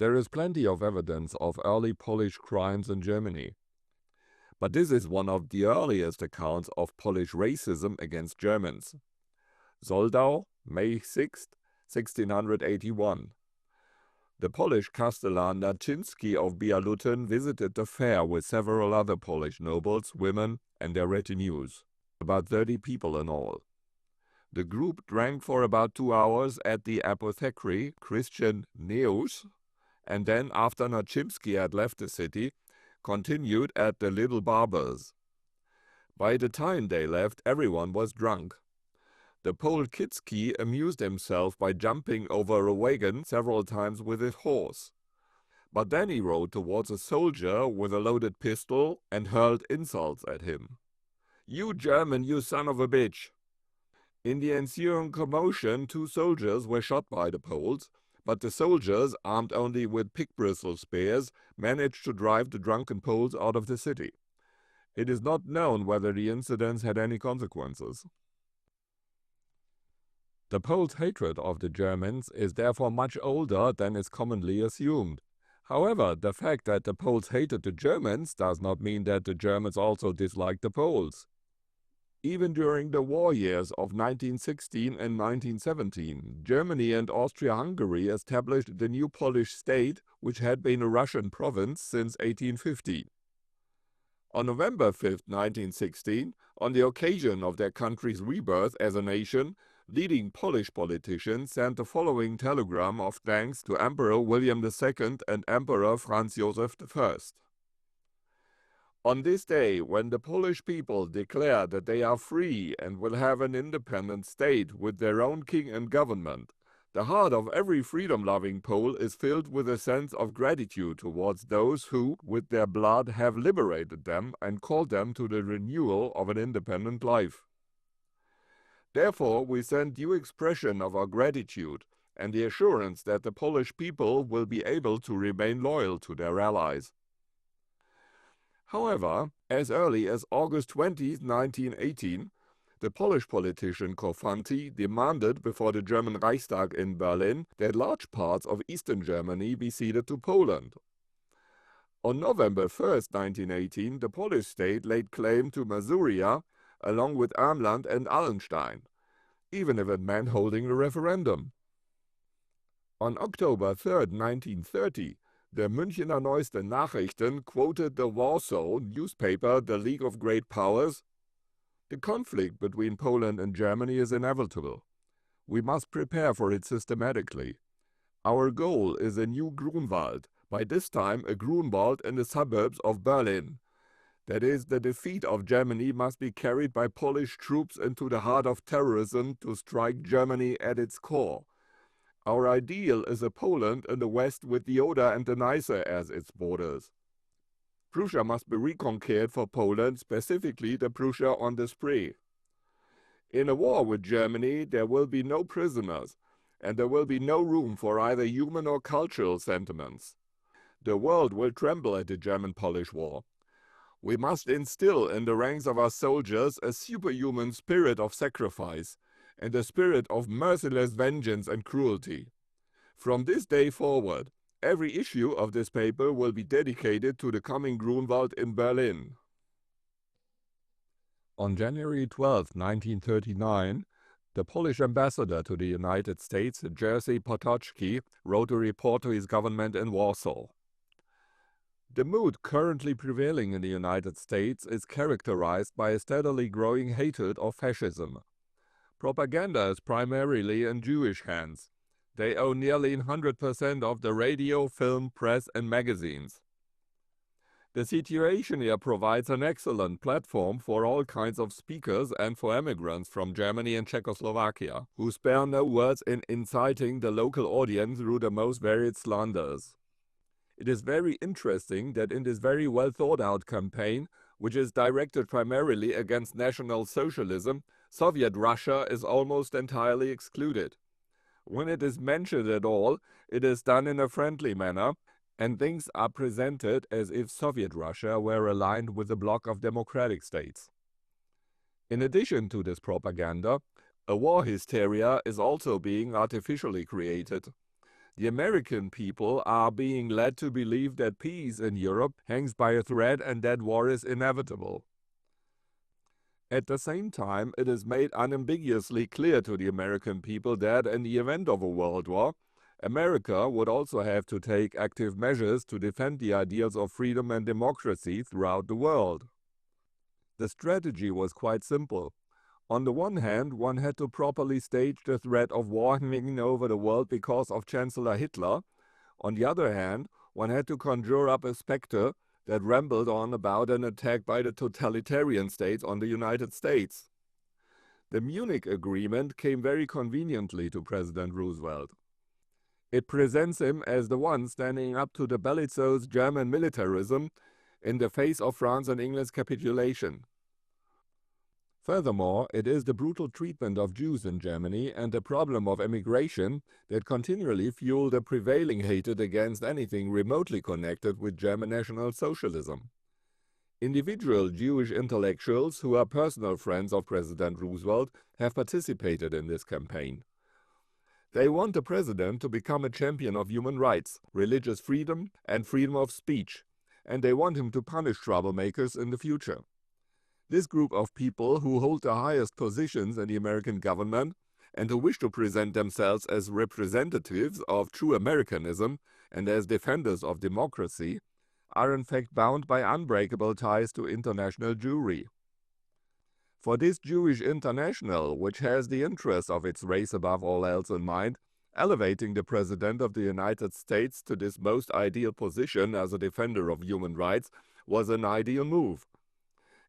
There is plenty of evidence of early Polish crimes in Germany. But this is one of the earliest accounts of Polish racism against Germans. Soldau, May 6, 1681. The Polish castellan Naczynski of Bialutin visited the fair with several other Polish nobles, women, and their retinues, about 30 people in all. The group drank for about 2 hours at the apothecary Christian Neuss, and then, after Naczynski had left the city, continued at the little barber's. By the time they left, everyone was drunk. The Pole Kitski amused himself by jumping over a wagon several times with his horse. But then he rode towards a soldier with a loaded pistol and hurled insults at him. "You German, you son of a bitch!" In the ensuing commotion, 2 soldiers were shot by the Poles, but the soldiers, armed only with pig bristle spears, managed to drive the drunken Poles out of the city. It is not known whether the incidents had any consequences. The Poles' hatred of the Germans is therefore much older than is commonly assumed. However, the fact that the Poles hated the Germans does not mean that the Germans also disliked the Poles. Even during the war years of 1916 and 1917, Germany and Austria-Hungary established the new Polish state, which had been a Russian province since 1850. On November 5, 1916, on the occasion of their country's rebirth as a nation, leading Polish politicians sent the following telegram of thanks to Emperor William II and Emperor Franz Joseph I. On this day, when the Polish people declare that they are free and will have an independent state with their own king and government, the heart of every freedom-loving Pole is filled with a sense of gratitude towards those who, with their blood, have liberated them and called them to the renewal of an independent life. Therefore, we send due expression of our gratitude and the assurance that the Polish people will be able to remain loyal to their allies. However, as early as August 20, 1918, the Polish politician Korfanty demanded before the German Reichstag in Berlin that large parts of Eastern Germany be ceded to Poland. On November 1, 1918, the Polish state laid claim to Masuria, along with Armland and Allenstein, even if it meant holding a referendum. On October 3, 1930, the Münchener Neueste Nachrichten quoted the Warsaw newspaper The League of Great Powers. "The conflict between Poland and Germany is inevitable. We must prepare for it systematically. Our goal is a new Grunwald, by this time a Grunwald in the suburbs of Berlin. That is, the defeat of Germany must be carried by Polish troops into the heart of terrorism to strike Germany at its core. Our ideal is a Poland in the west with the Oder and the Neisse as its borders. Prussia must be reconquered for Poland, specifically the Prussia on the Spree. In a war with Germany, there will be no prisoners, and there will be no room for either human or cultural sentiments. The world will tremble at the German-Polish war. We must instill in the ranks of our soldiers a superhuman spirit of sacrifice and a spirit of merciless vengeance and cruelty. From this day forward, every issue of this paper will be dedicated to the coming Grunwald in Berlin." On January 12, 1939, the Polish ambassador to the United States, Jerzy Potocki, wrote a report to his government in Warsaw. The mood currently prevailing in the United States is characterized by a steadily growing hatred of fascism. Propaganda is primarily in Jewish hands. They own nearly 100% of the radio, film, press, and magazines. The situation here provides an excellent platform for all kinds of speakers and for immigrants from Germany and Czechoslovakia, who spare no words in inciting the local audience through the most varied slanders. It is very interesting that in this very well thought out campaign, which is directed primarily against National Socialism, Soviet Russia is almost entirely excluded. When it is mentioned at all, it is done in a friendly manner, and things are presented as if Soviet Russia were aligned with a bloc of democratic states. In addition to this propaganda, a war hysteria is also being artificially created. The American people are being led to believe that peace in Europe hangs by a thread and that war is inevitable. At the same time, it is made unambiguously clear to the American people that in the event of a world war, America would also have to take active measures to defend the ideals of freedom and democracy throughout the world. The strategy was quite simple. On the one hand, one had to properly stage the threat of war hanging over the world because of Chancellor Hitler. On the other hand, one had to conjure up a specter that rambled on about an attack by the totalitarian states on the United States. The Munich Agreement came very conveniently to President Roosevelt. It presents him as the one standing up to the bellicose German militarism in the face of France and England's capitulation. Furthermore, it is the brutal treatment of Jews in Germany and the problem of emigration that continually fuel the prevailing hatred against anything remotely connected with German National Socialism. Individual Jewish intellectuals who are personal friends of President Roosevelt have participated in this campaign. They want the president to become a champion of human rights, religious freedom, and freedom of speech, and they want him to punish troublemakers in the future. This group of people who hold the highest positions in the American government and who wish to present themselves as representatives of true Americanism and as defenders of democracy are in fact bound by unbreakable ties to international Jewry. For this Jewish international, which has the interests of its race above all else in mind, elevating the President of the United States to this most ideal position as a defender of human rights was an ideal move.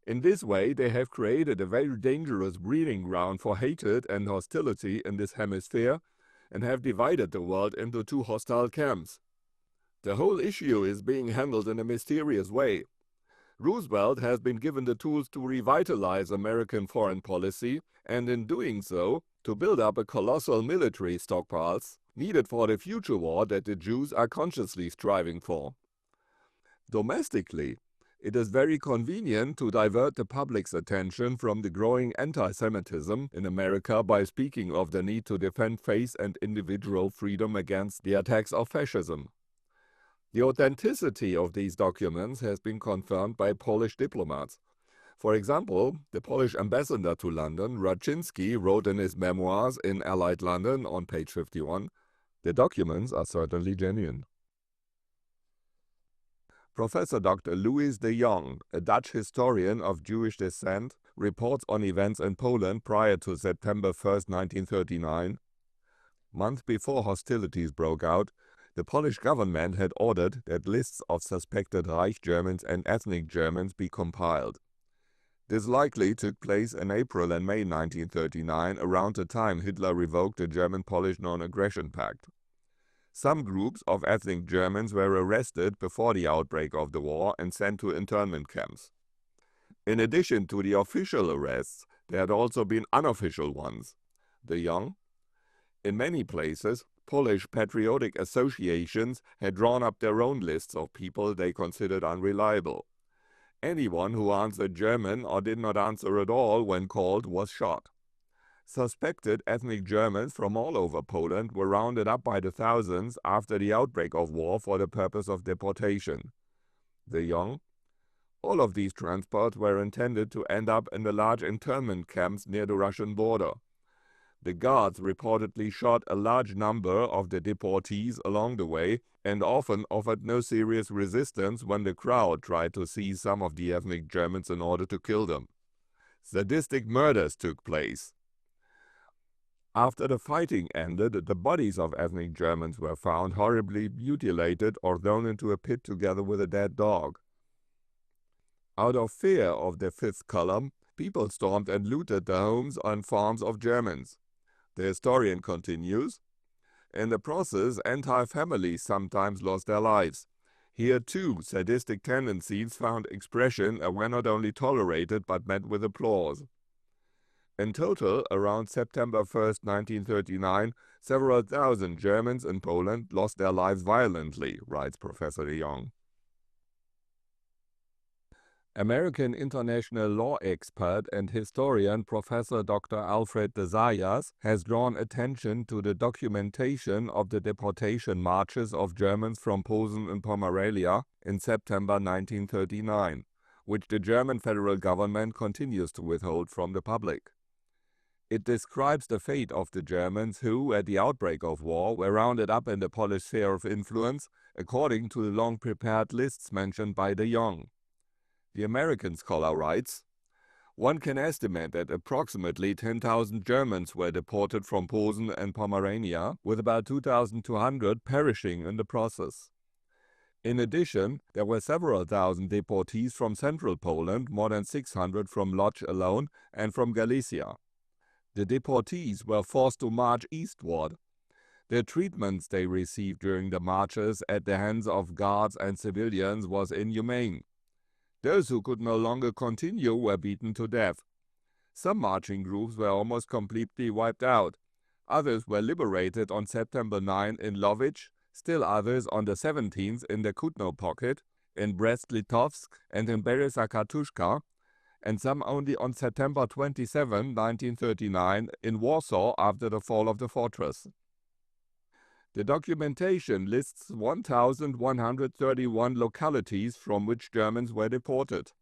In this way, they have created a very dangerous breeding ground for hatred and hostility in this hemisphere and have divided the world into two hostile camps. The whole issue is being handled in a mysterious way. Roosevelt has been given the tools to revitalize American foreign policy and in doing so, to build up a colossal military stockpiles needed for the future war that the Jews are consciously striving for. Domestically, it is very convenient to divert the public's attention from the growing anti-Semitism in America by speaking of the need to defend faith and individual freedom against the attacks of fascism. The authenticity of these documents has been confirmed by Polish diplomats. For example, the Polish ambassador to London, Raczynski, wrote in his memoirs in Allied London on page 51, "The documents are certainly genuine." Professor Dr. Louis de Jong, a Dutch historian of Jewish descent, reports on events in Poland prior to September 1, 1939. Months before hostilities broke out, the Polish government had ordered that lists of suspected Reich Germans and ethnic Germans be compiled. This likely took place in April and May 1939, around the time Hitler revoked the German-Polish Non-Aggression Pact. Some groups of ethnic Germans were arrested before the outbreak of the war and sent to internment camps. In addition to the official arrests, there had also been unofficial ones. De Jong, in many places, Polish patriotic associations had drawn up their own lists of people they considered unreliable. Anyone who answered German or did not answer at all when called was shot. Suspected ethnic Germans from all over Poland were rounded up by the thousands after the outbreak of war for the purpose of deportation. De Jong, all of these transports were intended to end up in the large internment camps near the Russian border. The guards reportedly shot a large number of the deportees along the way and often offered no serious resistance when the crowd tried to seize some of the ethnic Germans in order to kill them. Sadistic murders took place. After the fighting ended, the bodies of ethnic Germans were found horribly mutilated or thrown into a pit together with a dead dog. Out of fear of the fifth column, people stormed and looted the homes and farms of Germans. The historian continues, "In the process, entire families sometimes lost their lives. Here too, sadistic tendencies found expression and were not only tolerated but met with applause." In total, around September 1, 1939, several thousand Germans in Poland lost their lives violently, writes Professor de Jong. American international law expert and historian Professor Dr. Alfred de Zayas has drawn attention to the documentation of the deportation marches of Germans from Posen and Pomerania in September 1939, which the German federal government continues to withhold from the public. It describes the fate of the Germans who, at the outbreak of war, were rounded up in the Polish sphere of influence, according to the long-prepared lists mentioned by de Jong. The American scholar writes, "One can estimate that approximately 10,000 Germans were deported from Posen and Pomerania, with about 2,200 perishing in the process. In addition, there were several thousand deportees from central Poland, more than 600 from Lodz alone, and from Galicia. The deportees were forced to march eastward. The treatments they received during the marches at the hands of guards and civilians was inhumane. Those who could no longer continue were beaten to death. Some marching groups were almost completely wiped out. Others were liberated on September 9 in Lovich, still others on the 17th in the Kutno pocket, in Brest-Litovsk and in Bereza-Katuszka, and some only on September 27, 1939, in Warsaw after the fall of the fortress. The documentation lists 1,131 localities from which Germans were deported.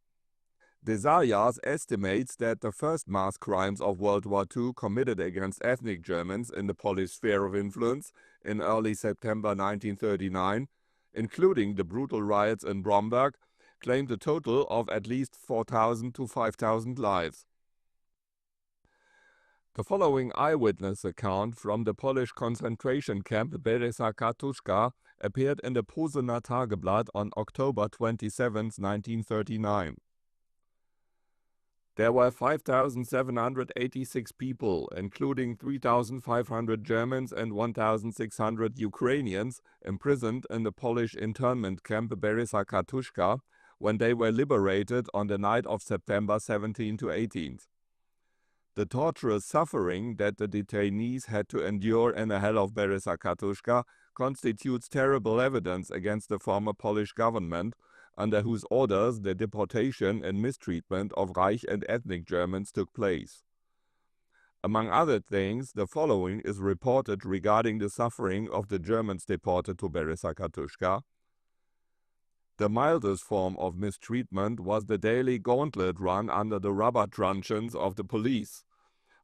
De Zayas estimates that the first mass crimes of World War II committed against ethnic Germans in the Polish sphere of influence in early September 1939, including the brutal riots in Bromberg, claimed a total of at least 4,000 to 5,000 lives. The following eyewitness account from the Polish concentration camp Bereza-Katuszka appeared in the Posener Tageblatt on October 27, 1939. There were 5,786 people, including 3,500 Germans and 1,600 Ukrainians, imprisoned in the Polish internment camp Bereza-Katuszka when they were liberated on the night of September 17 to 18. The torturous suffering that the detainees had to endure in the hell of Bereza-Katuszka constitutes terrible evidence against the former Polish government, under whose orders the deportation and mistreatment of Reich and ethnic Germans took place. Among other things, the following is reported regarding the suffering of the Germans deported to Bereza-Katuszka. The mildest form of mistreatment was the daily gauntlet run under the rubber truncheons of the police.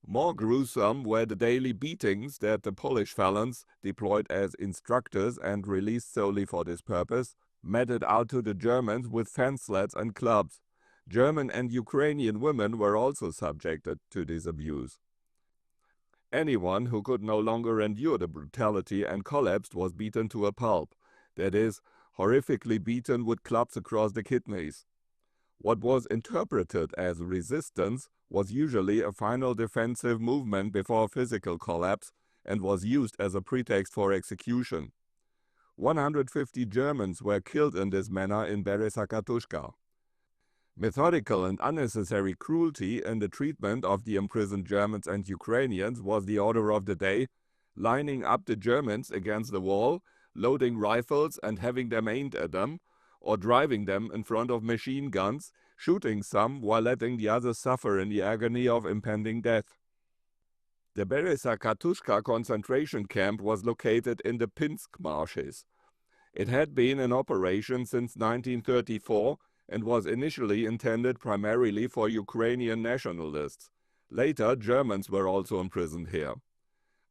More gruesome were the daily beatings that the Polish felons, deployed as instructors and released solely for this purpose, meted out to the Germans with fence slats and clubs. German and Ukrainian women were also subjected to this abuse. Anyone who could no longer endure the brutality and collapsed was beaten to a pulp, that is, horrifically beaten with clubs across the kidneys. What was interpreted as resistance was usually a final defensive movement before physical collapse and was used as a pretext for execution. 150 Germans were killed in this manner in Bereza-Katuszka. Methodical and unnecessary cruelty in the treatment of the imprisoned Germans and Ukrainians was the order of the day, lining up the Germans against the wall, loading rifles and having them aimed at them, or driving them in front of machine guns, shooting some while letting the others suffer in the agony of impending death. The Bereza-Katuszka concentration camp was located in the Pinsk marshes. It had been in operation since 1934 and was initially intended primarily for Ukrainian nationalists. Later, Germans were also imprisoned here.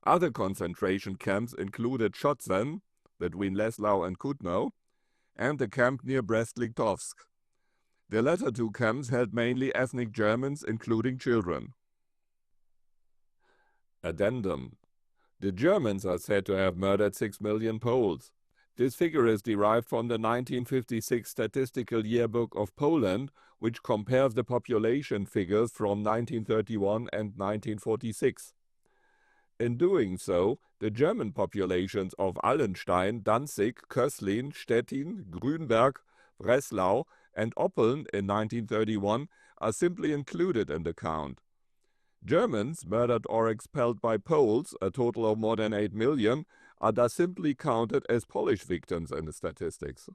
Other concentration camps included Chotzen, between Leslau and Kutno, and the camp near Brest-Litovsk. The latter two camps held mainly ethnic Germans, including children. Addendum. The Germans are said to have murdered 6 million Poles. This figure is derived from the 1956 Statistical Yearbook of Poland, which compares the population figures from 1931 and 1946. In doing so, the German populations of Allenstein, Danzig, Köslin, Stettin, Grünberg, Breslau, and Oppeln in 1931 are simply included in the count. Germans murdered or expelled by Poles, a total of more than 8 million, are thus simply counted as Polish victims in the statistics.